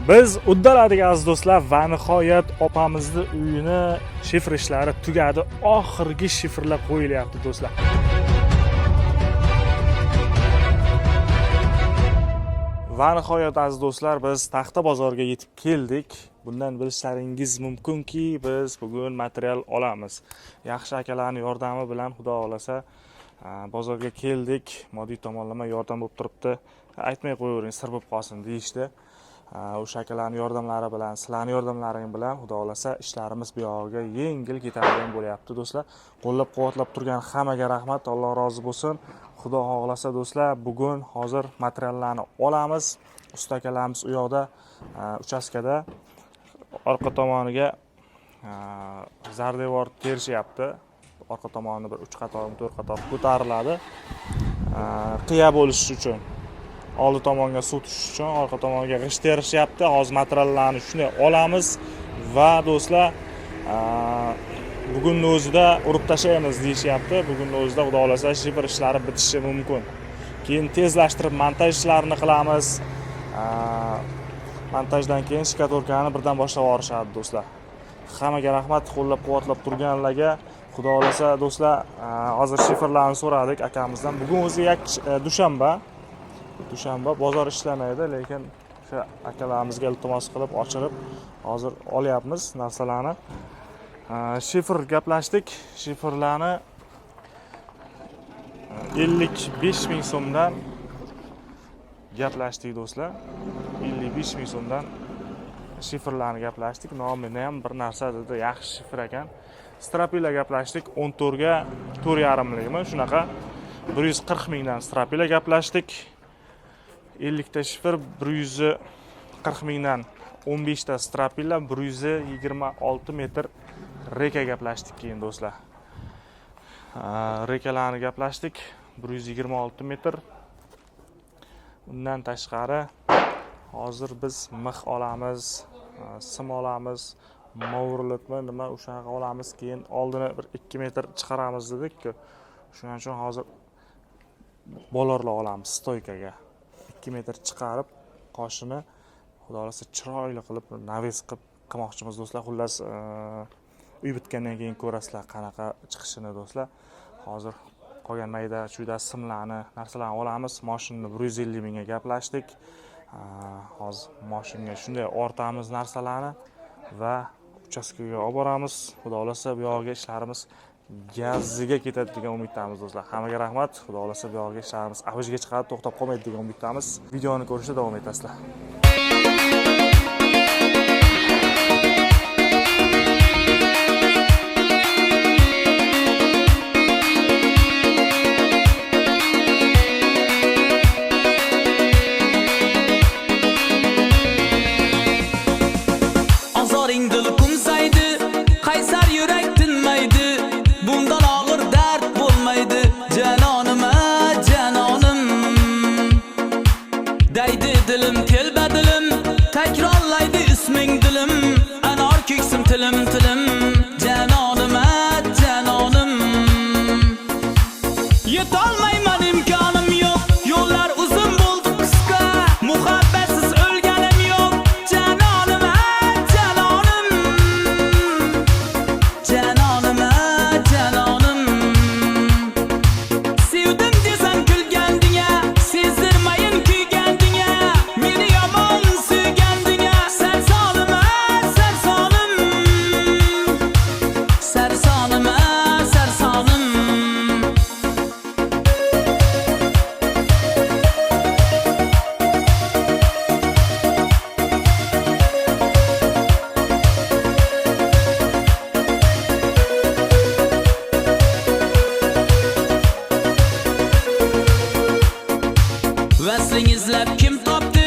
Biz uddaladik aziz do'stlar va nihoyat opamizni uyini shifr ishlari tugadi. Oxirgi shifrlar qo'yilyapti do'stlar. Va nihoyat aziz do'stlar biz Taxta bozorga yetib keldik. Bundan bilishlaringiz mumkinki, biz bugun material olamiz. Yaxshi akalarning yordami bilan xudo xolasa bozorga keldik. Moddiy tomonlama yordam bo'lib turibdi. Aytmay qo'yavering, sir bo'lib qolsin deyishdi. O'sha akalarning yordamlari bilan, sizlarning yordamlaring bilan xudo xolasa ishlarimiz bu yog'iga yengil ketadigan bo'lyapti do'stlar. Qo'llab-quvvatlab turgan hammaga rahmat, Alloh rozi bo'lsin. Xudo xolasa do'stlar, bugun hozir materiallarni olamiz. Usta akalarimiz u yoqda uchastkada orqa tomoniga zardevor terishyapti. Orqa tomoni bir 3 qator, 4 qator ko'tariladi. Qiya bo'lish uchun. Oldi tomonga suv tushish uchun orqa tomonga g'isht terishyapti. Hozir materiallarni shunday olamiz va do'stlar bugunning o'zida urib tashlaymiz deyishyapti. Bugunning o'zida xudo xolasa shifr ishlari bitishi mumkin. Keyin tezlashtirib montaj ishlarini qilamiz. Montajdan keyin shikatorkani birdan boshlab yuborishadi do'stlar. Hammaga rahmat, qo'llab-quvvatlab turganlarga. Xudo xolasa do'stlar, hozir shifrlarni so'radik akamizdan. Bugun o'zi dushanba bozor ishlamaydi, lekin o'sha akalarimizga iltimos qilib ochirib hozir olyapmiz narsalarni. Shifr gaplashdik. Shifrlarni 55 ming so'mdan gaplashdik do'stlar. 55 ming so'mdan shifrlarni gaplashdik. Nomini ham bir narsa dedi, yaxshi shifr ekan. Strapila gaplashdik. 14 ga 4,5 mingmi shunaqa. 140 mingdan strapila gaplashdik. 50 ta shifr 140 mingdan 15 ta strapila 126 metr reka gaplashdik keyin do'stlar. Rekalarni gaplashdik 126 metr. Undan tashqari hozir biz mix olamiz, sim olamiz, movrlitmi nima o'shanaqa olamiz, keyin oldini bir 2 metr chiqaramiz dedik-ku. Shuning uchun hozir bolarlar olamiz stoykaga. 2 metr chiqarib qoshini xudo xolasa chiroyli qilib naves qilmoqchimiz do'stlar. Xullas uy bitgandan keyin ko'rasizlar qanaqa chiqishini do'stlar. Hozir qolgan mayda chuyda simlarni, narsalarni olamiz. Mashinani 150 mingga gaplashdik. Hozir mashinaga shunday ortamiz narsalarni va uchastkaga olib boramiz. Xudo xolasa bu yog'iga ishlarimiz gaziga ketadi degan umiddamiz do'stlar. Hammaga rahmat. Xudo xolasa bu yog'iga ishlarimiz avjiga chiqadi, to'xtab qolmaydi degan umiddamiz. Videoni ko'rishda davom etasizlar. Vaslingizlab kim topdi?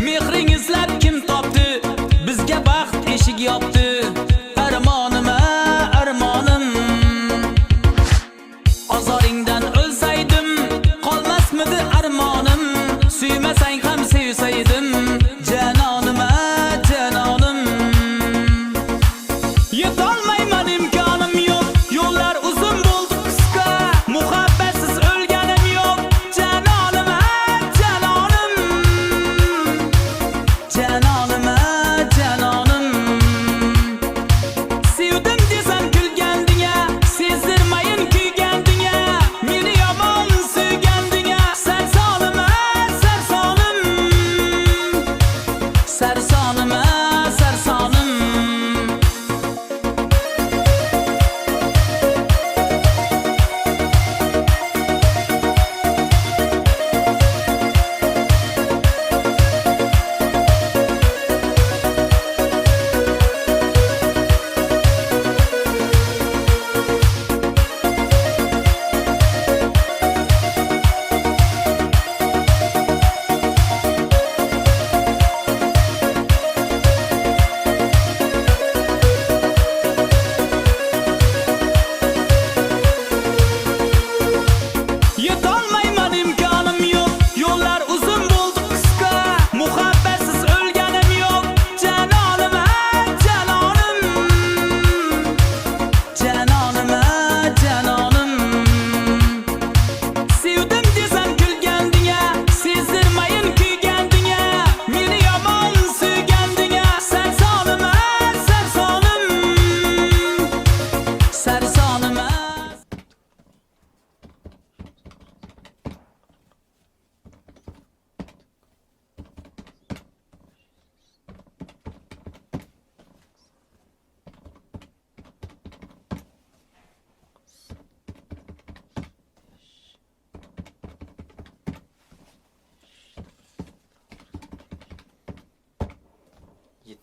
Mehringizlab kim topdi? Bizga baxt eshik yopdi. Armonim, armonim. Ozoringdan o'lsaydim, qolmasmidi armonim. Suymasang ham sevsaydim, janonim, janonim. Yetolmayman, imkonim yo'q. Yo'llar uzun bo'ldi qisqa. Muhabbatsiz o'lganim yo'q. Janonim, janonim.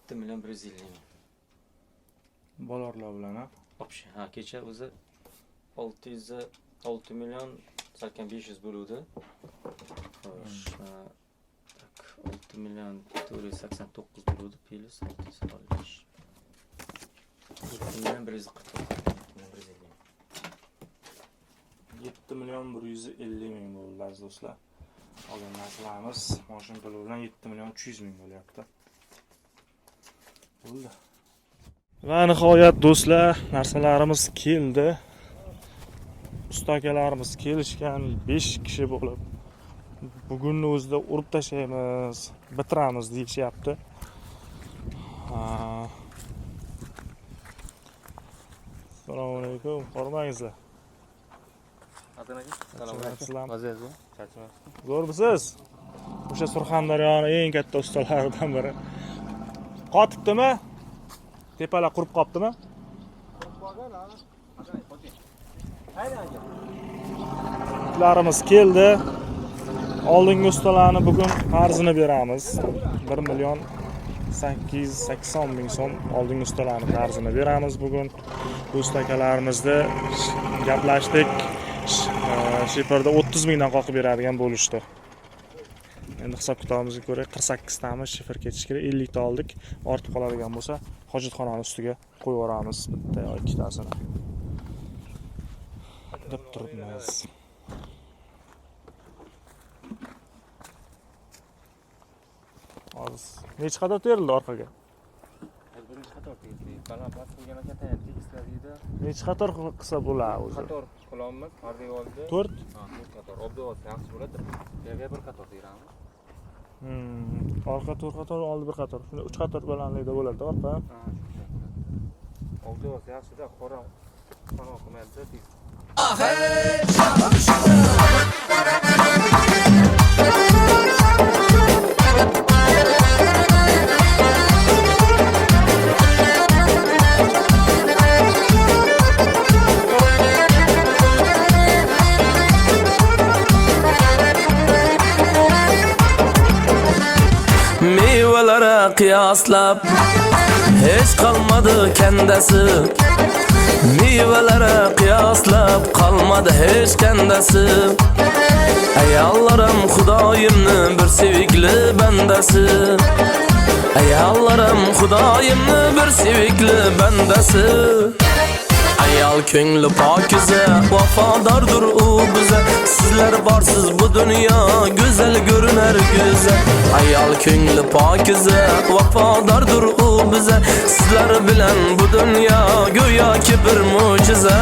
7 million 150 ming. Bolalar bilan ha. Общий. Ha, kecha o'zi 6 million salkam 500 bo'ldi. Xo'sh. Tak 6 million 489 bo'ldi. Plus 615. 7 million 149. 7 million 150 ming bo'ldi aziz do'stlar. Olgan narsalarimiz mashina puli bilan 7 million 300 ming bo'lyapti. Bo'ldi. Va nihoyat do'stlar, narsalarimiz keldi. Usta akalarimiz kelishgan 5 kishi bo'lib bugunni o'zida urib tashlaymiz, bitiramiz deyishyapti. Assalomu alaykum, hormangizlar. Zo'rmisiz? O'sha Surxondaryoning eng katta ustalaridan biri. Qotibdimi? Tepalar qurib qoptimi? Larimiz keldi. Oldingi ustalarni bugun qarzini beramiz. 1 million 880 ming so'm oldingi ustalarni qarzini beramiz bugun. Usta akalarimizni gaplashdik. Sheparda 30 mingdan qoqib beradigan bo'lishdi. Endi hisob kitobimizga ko'ra 48 tamiz shifr ketish kerak. 50 ta oldik. Ortib qoladigan bo'lsa, hojatxonani ustiga qo'yib yuboramiz bitta yoki ikkitasini. Deb turibmiz. Hozir necha qator terildi orqaga? Birinchi qator tegdi. Balandroq qilgan ekan tegishlarida. Necha qator qilsa bo'ladi o'zi? Qator qilamiz, pardevolda. 4. Ha, 4 qator. Obdavot yaxshi bo'ladi. Yerga bir qator teramiz. Orqa 4 qator, oldi 1 qator. Shunda 3 qator balandlikda bo'ladi, orqa. Ha, shunday bo'ladi. Obdavot yaxshida qora qanoq qilmaydi. Mevalara qiyoslab hech qolmadi kandasi. Mevalara qiyoslab qolmadi hech kandasi. Ayollarim Xudoyimni bir sevikli bandasi. Ayollarim Xudoyimni bir sevikli bandasi. Ayol ko'ngli pokiza, vafodordir u biza. Sizlar borsiz bu dunyo go'zal ko'rinar go'zal. Ayol ko'ngli pokiza, vafodordir u biza. Sizlar bilan bu dunyo go'yoki bir mo'jiza.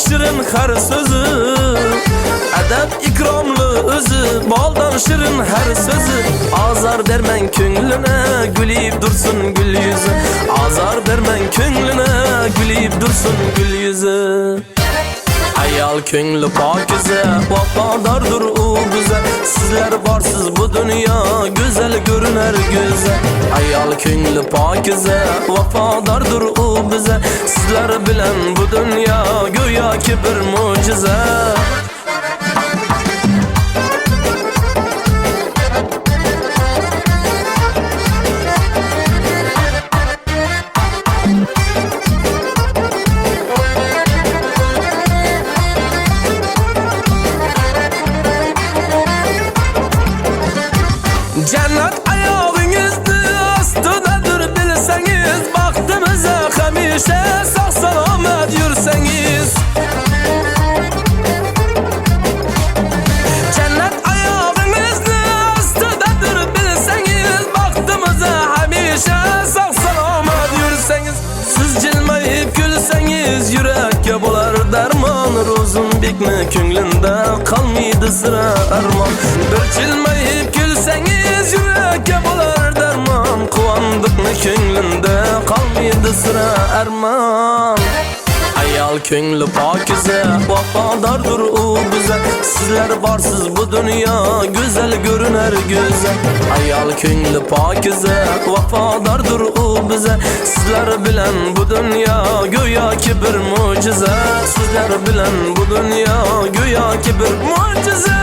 Shirin har so'zi, adab ikromli o'zi, boldan shirin har so'zi. Azor bermang ko'nglini, gulib dursun gul yuzi. Azor bermang ko'nglini, gulib dursun gul yuzi. Ayol ko'ngli pokiza, vafodordir u biza. Sizlar borsiz bu dunyo go'zal ko'rinar go'zal. Ayol ko'ngli pokiza, vafodordir u biza. Sizlar bilan bu dunyo go'yoki bir mo'jiza. Jannat oyog'ingizni ostidadir bilsangiz, baxtimizga hamisha sog' salomat yursangiz. Jannat oyog'ingizni ostidadir bilsangiz, baxtimizga hamisha sog' salomat yursangiz. Siz jilmayib kulsangiz, yurakka bo'lar darmon. Ro'zimbekni ko'nglinda qolmaydi sira armon. Bir jilmayib kulsangiz, yurakka bo'lar darmon. Quvondiqni ko'nglinda qolmaydi sira armon. Ayol ko'ngli pokiza, vafodordir u biza. Sizlar borsiz bu dunyo, go'zal ko'rinar go'zal. Ayol ko'ngli pokiza, vafodordir u biza. Sizlar bilan bu dunyo go'yoki bir mo'jiza. Sizlar bilan bu dunyo go'yoki bir mo'jiza.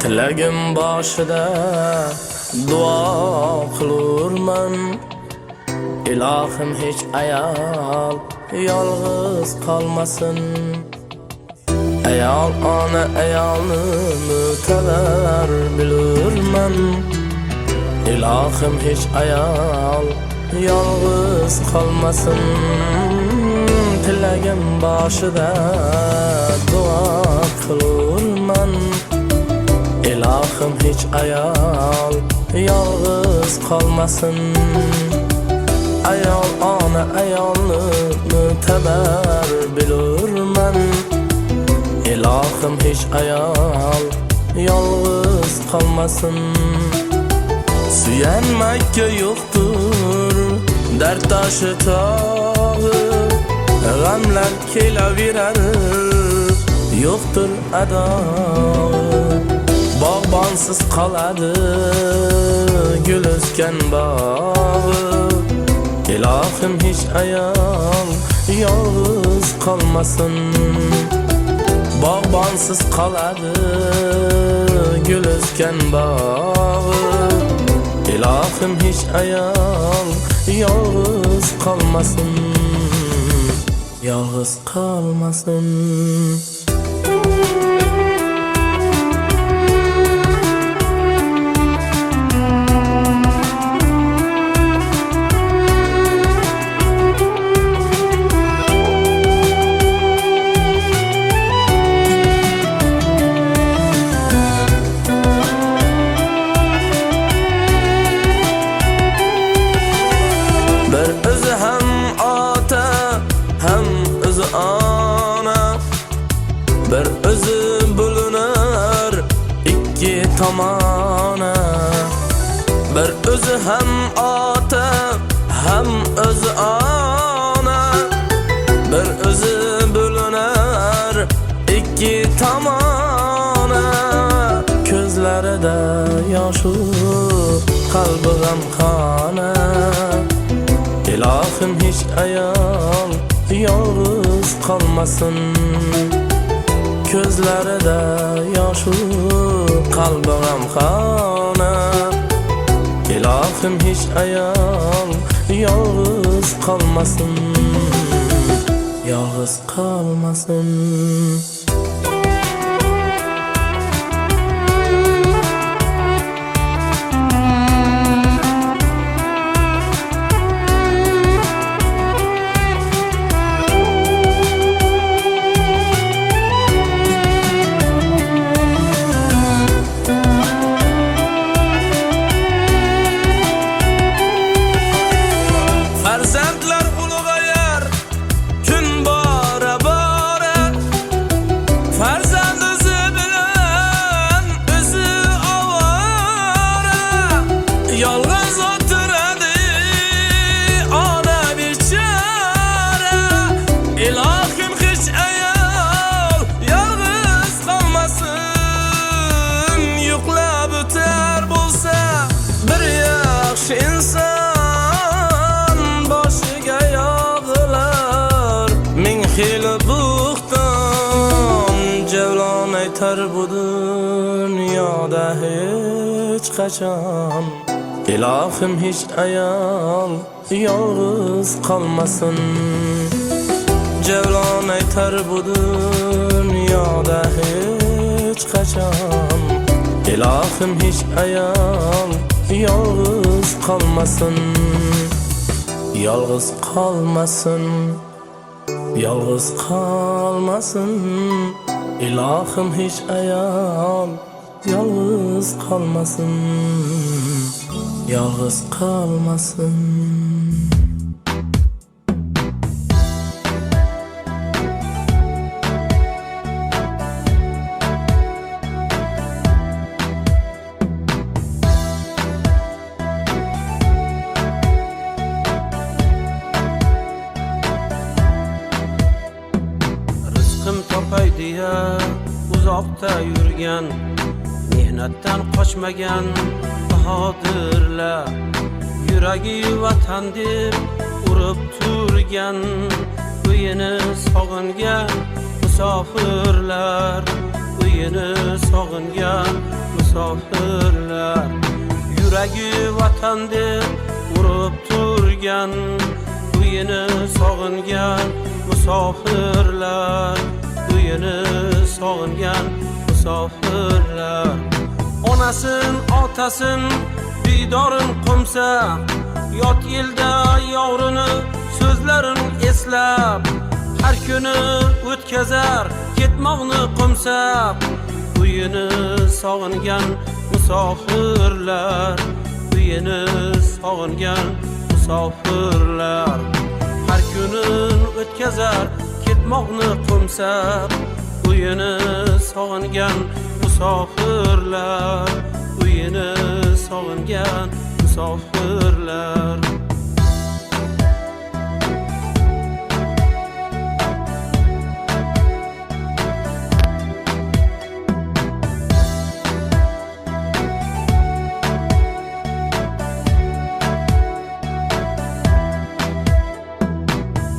Tilagim boshida duo qilurman. Ilohim hech ayol yolg'iz qolmasin. Ayol ona ayolni mutabar bilurman. Ilohim hech ayol yolg'iz qolmasin. Tilagim boshida duo qilurman. Ilohim hech ayol yolg'iz qolmasin. Ayol ona ayolni mutabar bilurman. Ilohim hech ayol yolg'iz qolmasin. Suyanmakka yo'qdir dard toshi tog'i, g'amlar kelaverar yo'qdir adog'i. Bog'bonsiz qoladi gul o'sgan bog'i. Ilohim hech ayol yolg'iz qolmasin. Bog'bonsiz qoladi gul o'sgan bog'i. Ilohim hech ayol yolg'iz qolmasin. Yolg'iz qolmasin. Bir o'zi bo'linar ikki tomona. Bir o'zi ham ota ham o'zi ona. Bir o'zi bo'linar ikki tomona. Ko'zlarida yoshu qalbi g'amxona. Ilohim hech ayol yolg'iz qolmasin. Ko'zlarida yoshu qalbi g'amxona. Ilohim hech ayol yolg'iz qolmasin. Yolg'iz qolmasin. Farzandlar ulug'ayar kun bora-bora. Farzand o'zi bilan o'zi ovora. Yolg'iz o'tiradi ona bechora. Ilohim hech ayol yolg'iz qolmasin. Yo'qlab o'tar bo'lsa bir yaxshi inson. Xili buxton Javlon aytar bu dunyoda hech qachon. Ilohim hech ayol yolg'iz qolmasin. Javlon aytar bu dunyoda hech qachon. Ilohim hech ayol yolg'iz qolmasin. Yolg'iz qolmasin. Yolg'iz qolmasin. Ilohim hech ayol yolg'iz qolmasin, yolg'iz qolmasin. Rizqim topay deya uzoqda yurgan, mehnatdan qochmagan bahodirlar, yuragi vatan deb urib turgan, uyini sog'ingan musofirlar, uyini sog'ingan musofirlar, yuragi vatan deb urib turgan, uyini sog'ingan musofirlar, uyini sog'ingan musofirlar. Onasin, otasin, didorin qumsa, yot yilda yovrini so'zlarin eslab, har kuni o'tkazar ketmoqni qumsab, uyini sog'ingan musofirlar, uyini sog'ingan musofirlar, har kuni o'tkazar ketmoqni qumsab, uyini sog'ingan musofirlar, uyini sog'ingan musofirlar.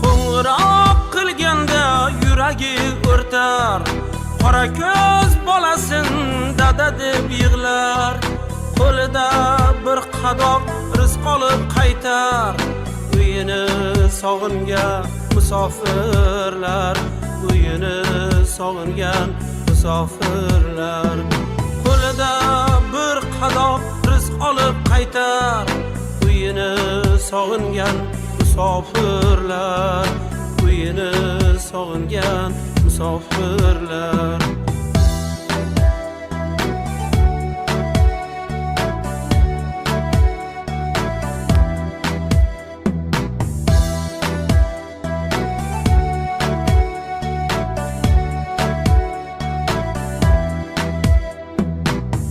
Qo'ng'iroq qilganda yuragi o'rtar, qora ko'z bolasin dada deb yig'lar, qo'lida bir qadoq rizq olib qaytar, uyini sog'ingan musofirlar, uyini sog'ingan musofirlar, qo'lida bir qadoq rizq olib qaytar, uyini sog'ingan musofirlar, uyini sog'ingan musofirlar.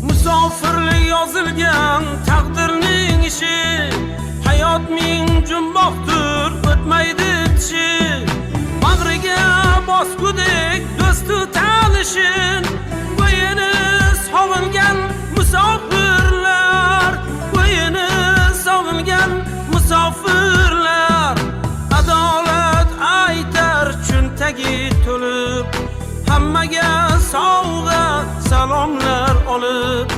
Musofirlik yozilgan taqdirning ishi, hayot ming jumboqdir o'tmaydi tishi, bag'riga bosgudek do'stu tanishin, uyini sog'ingan musofirlar, uyini sog'ingan musofirlar. Adolat aytar cho'ntagi to'lib, hammaga sovg'a salomlar olib,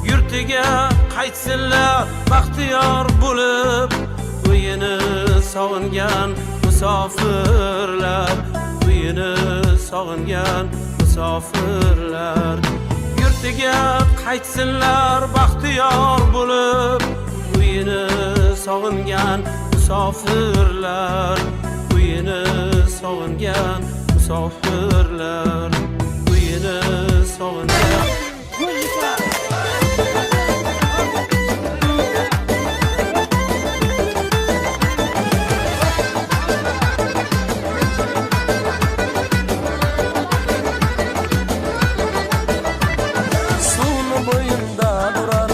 yurtiga qaytsinlar baxtiyor bo'lib, uyini sog'ingan musofirlar, uyini sog'ingan musofirlar, yurtiga qaytsinlar baxtiyor bo'lib, uyini sog'ingan musofirlar, uyini sog'ingan musofirlar, uyini sog'ingan. Suvni bo'yinda durar,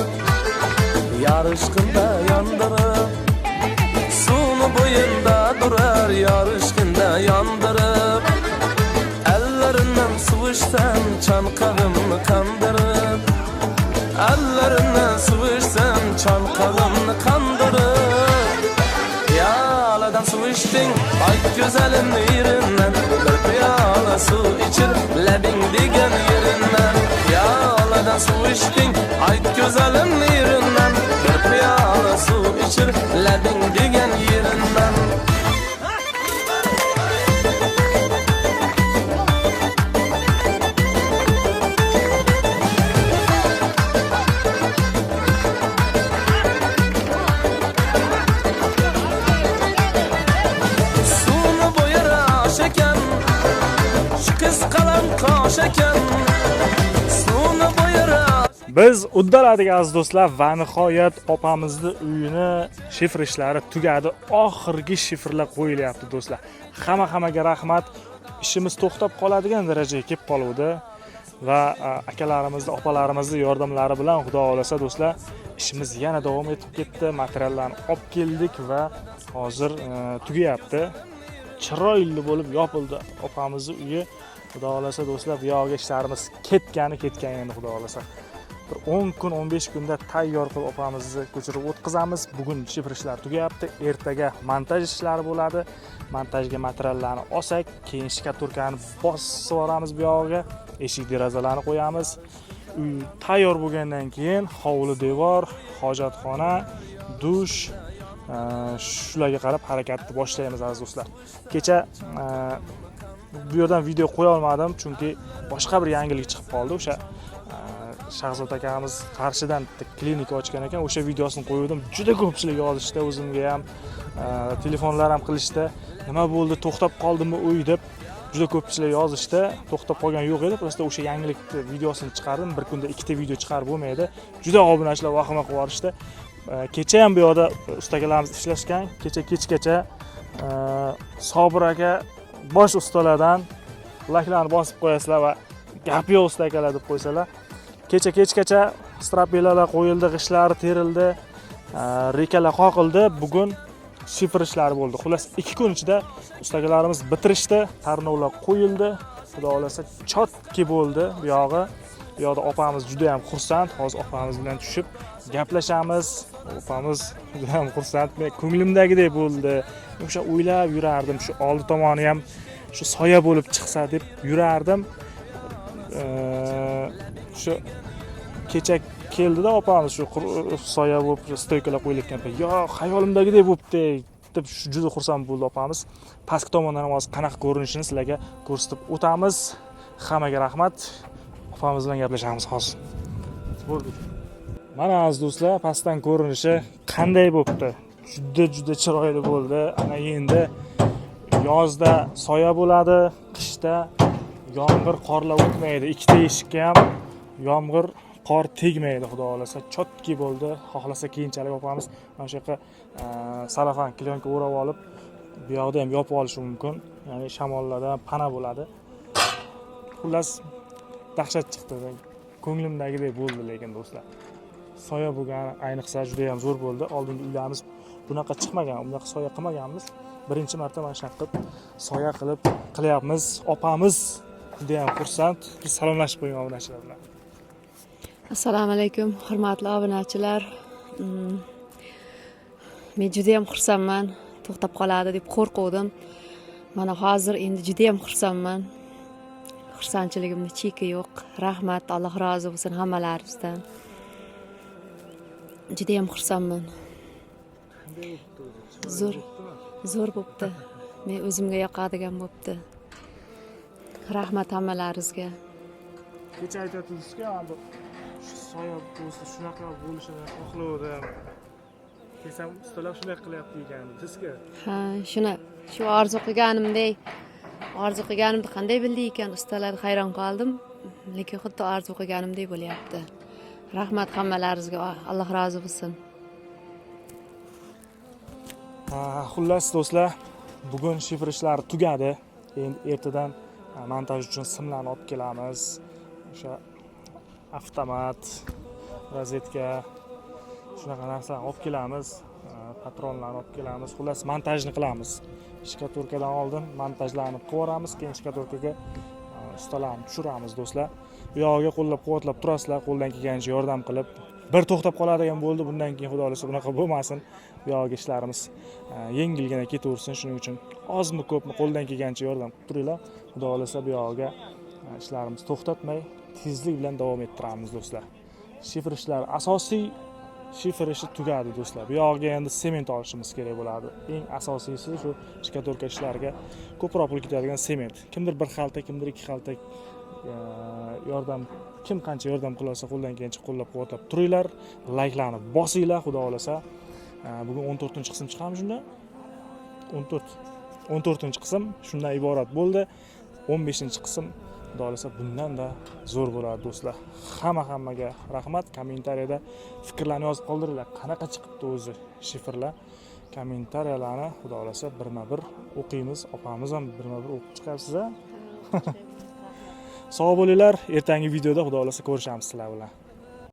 yarishqinda yondirib, suvni bo'yinda durar, yarishqinda yondirib, ellaridan suvishsam chanqog'imni qandirib, ellaridan suvishsam chanqog'imni qandirib, piyoladan suvishding ay go'zalimni yerindən, bir piyola suv ichir labing degan yerindən, piyoladan suvishding ay go'zalimni yerindən, bir piyola suv ichir labing degan yerindən. Suvni bo'yi rosh ekan, shu qiz qalam qosh ekan, Biz uddaladik aziz do'stlar va nihoyat opamizni uyini shifr ishlari tugadi. Oxirgi shifrlar qo'yilyapti do'stlar. Hammaga rahmat. Ishimiz to'xtab qoladigan darajaga kelib qoluvdi va akalarimizni, opalarimizni yordamlari bilan xudo xolasa do'stlar, ishimiz yana davom etib ketdi. Materiallarni olib keldik va hozir tugayapti. Chiroyli bo'lib yopildi opamizning uyi. Xudo xolasa do'stlar, bu yoqqa ishlarimiz ketgan endi xudo xolasa. Bir 10 kun, 15 kunda tayyor qilib opamizni ko'chirib o'tkazamiz. Bugun shifr ishlar tugayapti. Ertaga montaj ishlari bo'ladi. Montajga materiallarni olsak, keyin shkaturkani bosib yuboramiz bu yoqqa. Eshik derazalarni qo'yamiz. Uy tayyor bo'lgandan keyin hovli devor, hojatxona, dush, shularga qarab harakatni boshlaymiz aziz do'stlar. Kecha bu yerdan video qo'ya olmadim chunki boshqa bir yangilik chiqib qoldi. O'sha Shahzod akamiz Qarshidan klinika ochgan ekan, o'sha videosini qo'ydim. Juda ko'pchilik yozishdi, o'zimga ham telefonlar ham qilishdi. Nima bo'ldi, to'xtab qoldimmi uy deb juda ko'pchilik yozishdi. To'xtab qolgan yo'q edi, просто o'sha yangilik videosini chiqardim. Bir kunda ikkita video chiqarib bo'lmaydi. Juda obunachilar vahima qilib yuborishdi. Kecha ham bu yoqda ustalarimiz ishlashgan. Kechgacha Sobir aka bosh ustalardan laklarni bosib qo'yasizlar va gap yo'q usta akalar deb qo'ysalar. Kechgacha strapellalar qo'yildi, g'ishlari terildi, rekalar qoqildi. Bugun shifr ishlari bo'ldi. Xullas 2 kun ichida ustalarimiz bitirishdi, tarnovlar qo'yildi. Xudo xolasa chotki bo'ldi bu yog'i. Bu yoqda opamiz juda ham xursand. Hozir opamiz bilan tushib gaplashamiz. Opamiz juda ham xursand. Men ko'nglimdagidek bo'ldi. O'sha o'ylab yurardim, shu oldi tomoni ham shu soya bo'lib chiqsa deb yurardim. Shu kecha keldida opamiz shu soya bo'lib stoykalar qo'yilayotgan payt, "Yo, xayolimdagidek bo'libdi" deb juda xursand bo'ldi opamiz. Pastki tomondan ham hozir qanaqa ko'rinishini sizlarga ko'rsatib o'tamiz. Hammaga rahmat. Opamiz bilan gaplashamiz hozir. Mana aziz do'stlar, pastdan ko'rinishi qanday bo'libdi? Juda chiroyli bo'ldi. Ana endi yozda soya bo'ladi, qishda yomg'ir, qorlar o'tmaydi. Ikkita eshikka ham yomg'ir, qor tegmaydi xudo xolasa. Chotki bo'ldi. Xohlasa keyinchalik opamiz mana shu yoqqa salafan klionka o'rab olib, bu yoqda ham yopib olishi mumkin. Ya'ni shamollardan pana bo'ladi. Xullas dahshat chiqdi. Ko'nglimdagidek bo'ldi lekin do'stlar. Soya bo'lgan ayniqsa juda ham zo'r bo'ldi. Oldingi uylarimiz bunaqa chiqmagan, bunaqa soya qilmaganmiz. Birinchi marta mana shunaqa qilib soya qilyapmiz. Opamiz juda ham xursand. Biz salomlashib qo'ying obunachilar bilan. Assalomu alaykum, hurmatli obunachilar. Men juda ham xursandman. To'xtab qoladi deb qo'rquvdim. Mana hozir endi juda ham xursandman. Xursandchiligimning cheki yo'q. Rahmat, Alloh rozi bo'lsin hammalaringizdan. Juda ham xursandman. Zo'r bo'libdi. Men o'zimga yoqadigan bo'libdi. Rahmat hammalaringizga. Kecha aytayotdingizki, shu soya bo'lsa shunaqa bo'lishini xohlovdim. Kesam ustalar shunday qilyapti ekan sizga. Ha, shu orzu qilganimni qanday bildi ekan ustalar, hayron qoldim. Lekin xuddi orzu qilganimdek bo'lyapti. Rahmat hammalaringizga, Alloh rozi bo'lsin. Xullas do'stlar, bugun shifr ishlari tugadi. Endi ertadan montaj uchun simlarni olib kelamiz. O'sha avtomat, rozetka, shunaqa narsalarni olib kelamiz. Patronlarni olib kelamiz. Xullas montajni qilamiz. Shkaturkadan oldin montajlarni qilib yuboramiz, keyin shkaturkaga ustalarni tushiramiz do'stlar. Bu yog'iga qo'llab-quvvatlab turasizlar, qo'ldan kelgancha yordam qilib. Bir to'xtab qoladigan bo'ldi, bundan keyin xudo xolasa bunaqa bo'lmasin. Bu yog'iga ishlarimiz yengilgina ketaversin. Shuning uchun ozmi ko'pmi qo'ldan kelgancha yordam qilib turinglar. Xudo xolasa bu yog'iga ishlarimiz to'xtatmay tezlik bilan davom ettiramiz do'stlar. Shifr ishlari asosiy shifr ishi tugadi do'stlar. Bu yog'iga endi sement olishimiz kerak bo'ladi. Eng asosiysi shu shkaturka ishlariga ko'proq pul ketadigan sement. Kimdir bir xalta, kimdir 2 xalta yordam, kim qancha yordam qilsa qo'ldan kelgancha qo'llab-quvvatlab turinglar. Layklarni bosinglar, xudo xolasa. Bugun 14-qism chiqamiz shunda. 14-qism shundan iborat bo'ldi. 15-qism xudo xohlasa bundan-da zo'r bo'ladi do'stlar. Hammaga rahmat. Kommentariyada fikrlarni yozib qoldiringlar. Qanaqa chiqibdi o'zi shifrlar? Kommentariyalarni xudo xohlasa birma-bir o'qiymiz. Opamiz ham birma-bir o'qib chiqarsiz. Sog' bo'linglar. Ertangi videoda xudo xohlasa ko'rishamiz sizlar bilan.